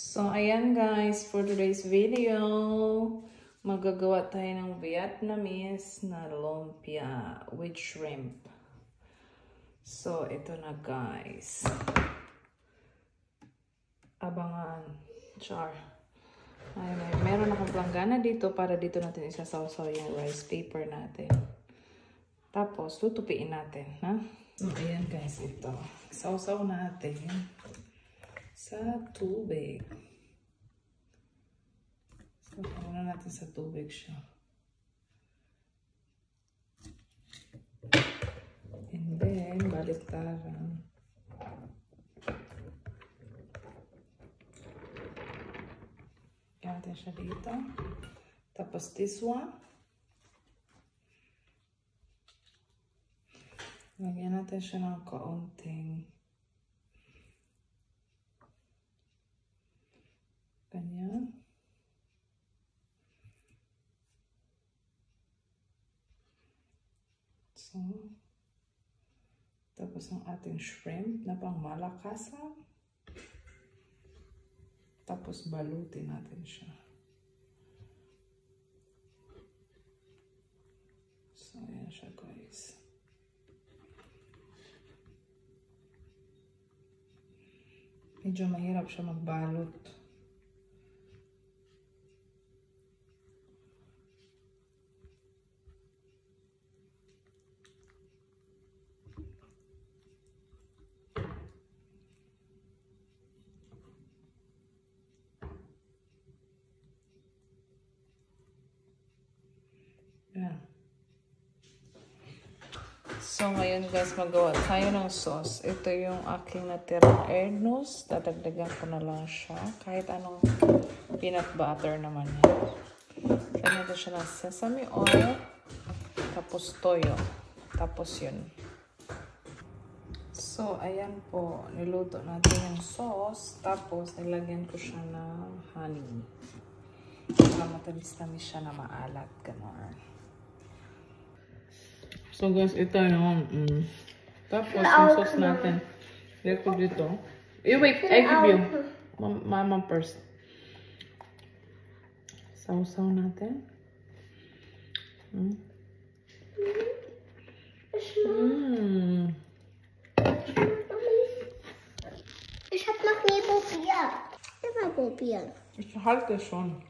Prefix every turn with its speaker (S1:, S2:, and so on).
S1: So, ayan guys, for today's video, magagawa tayo ng Vietnamese na lumpia with shrimp. So, ito na guys. Abangan. Char. Ay, meron akong planggana dito para dito natin isasawsaw yung rice paper natin. Tapos, tutupiin natin, ha? So, ayan guys, ito. Sawsaw natin sa tubig. So, muna natin sa tubig siya. And then, baliktaran. Kaya natin siya dito. Tapos, this one. Lagyan natin siya ng kaunting ganyan. So, tapos ang ating shrimp na pang malakasan. Tapos balutin natin siya. So, ayan siya guys. Medyo mahirap siya magbalot. Yan. So, ngayon guys, magawa tayo ng sauce. Ito yung aking natirang airnose. Dadagdagan ko na lang siya. Kahit anong peanut butter naman yan. Lagyan natin siya ng sesame oil. Tapos toyo. Tapos yun. So, ayan po. Niluto natin yung sauce. Tapos, nilagyan ko siya ng honey. Para matamis-tamis siya na maalat. Ganon. So guys, ito yung tapos yung sauce natin. Lagyan ko dito. Wait, I give you. Mama first. Sausaw natin.
S2: Ich hab noch nie probiert. Ich hab mal probieren.
S1: Ich halte schon.